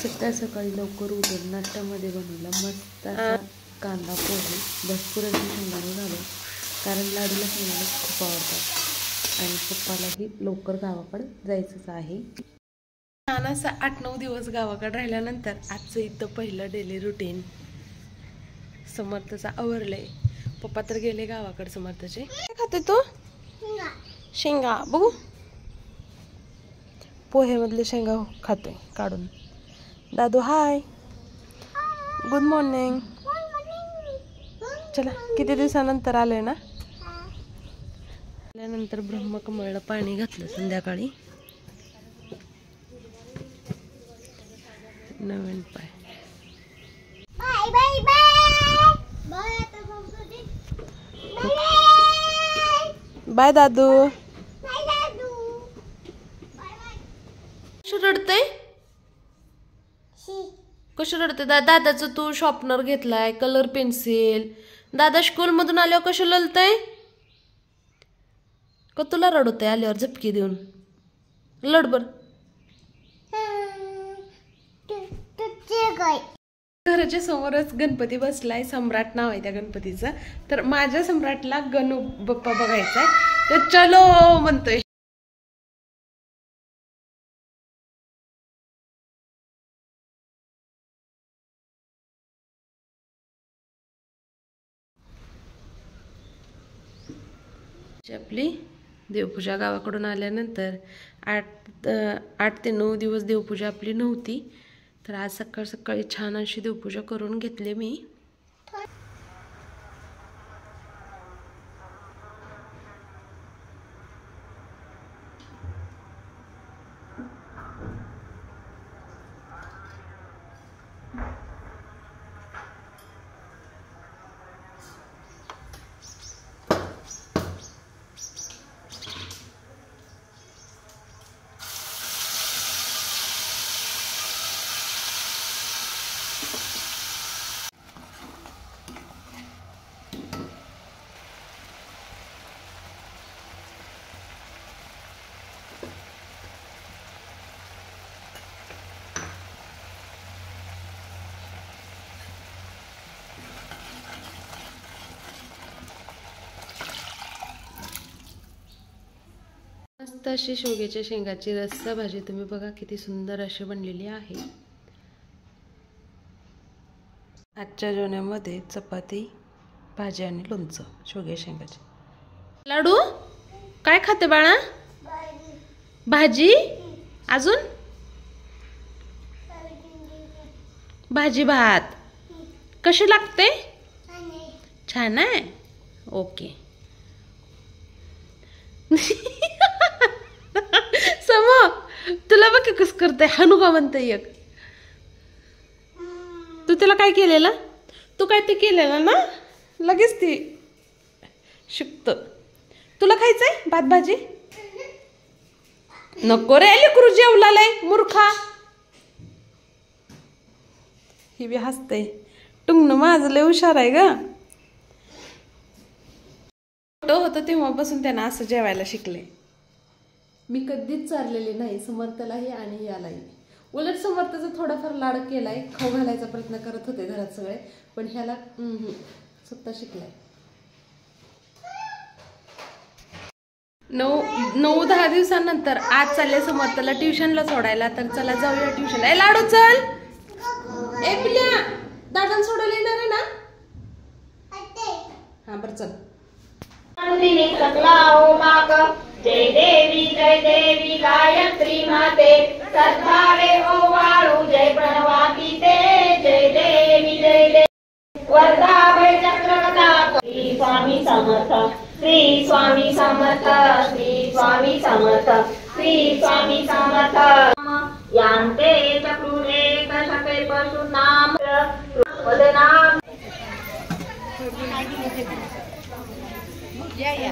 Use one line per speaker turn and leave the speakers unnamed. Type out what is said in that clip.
सकाळ सकाळी लवकर उठून नाश्त्यामध्ये बनवला मस्त असा कांदा पोहे, भरपूर अशी शेंगदाणे घालून, कारण लाडूला शेंगदाणे खूप आवडतात आणि पप्पालाही लवकर गावाकडे जायचंच आहे. छान असं 8-9 दिवस गावाकडे राहिल्यानंतर आजचं इथं पहिलं डेली रुटीन समर्थचं आवरलंय. पप्पा तर गेले गावाकडे समर्थचे. काय खाते तू? शेंगा. बघू, पोह्यामधले शेंगा खातोय काढून. दादू हाय, गुड मॉर्निंग. चला, किती दिवसानंतर आले ना. आल्यानंतर ब्रह्मकमळला पाणी घातलं संध्याकाळी. नवीन पाय. बाय दादू. कशी रडतय? कशी रडते? दादाचं तू शॉर्पनर घेतलाय, कलर पेन्सिल. दादा स्कूल मधून आल्यावर कशी ललतय? का तुला रडवतय आल्यावर झपकी देऊन? लडबर. घराच्या समोरच गणपती बसलाय. सम्राट नाव आहे त्या गणपतीचं. तर माझ्या सम्राटला गणू बाप्पा बघायचाय, तर चलो म्हणतोय. आपली देवपूजा गावाकडून आल्यानंतर 8 ते 9 दिवस देवपूजा आपली नव्हती, तर आज सकाळ सकाळी छान अशी देवपूजा करून घेतली मी. मस्त अशी शेवग्याच्या शेंगाची रस्सा भाजी तुम्ही बघा किती सुंदर अशी बनलेली आहे. आजच्या जेवणामध्ये चपाती, भाजी आणि लोणचं शेवग्या शेंगाची. लाडू काय खाते बाळा? भाजी. अजून भाजी भात. कशी लागते? छान आहे. ओके. समो तुला बघ कस करते. हनू का म्हणते एक. तू त्याला काय केलेलं? तू काय ते केलेलं ना, लगेच ती शिकत. तुला खायचंय भात भाजी? नको रे लेकरू, जेवलाय मूर्खा. ही बी हसते. टुंगण माझं लय हुशार आहे ग. छोटं होतं तेव्हापासून त्यांना असं जेवायला शिकले. मी कधीच चाललेली नाही समर्थलाही आणि यालाही. उलट समर्थाचा थोडाफार लाड केलाय, खाऊ घालायचा प्रयत्न करत होते घरात सगळे, पण ह्याला स्वतः शिकलाय. 9-10 दिवसानंतर आज चालले समर्थला ट्युशनला सोडायला. तर चला जाऊया ट्युशन. ए लाडू चल. ए पिल्या, दादा सोडायला येणार आहे ना? हा बरं चल. जय देवी गायत्री माते, सद्भावे ओवाळू जय प्रणवाती ते. जय देवी वर्धा भय चक्रगता. श्री स्वामी समर्थ, श्री स्वामी समर्थ, श्री स्वामी समर्थ, श्री स्वामी समर्थ. यांते चक्रुरे कशके पशुनाम वदनाम. या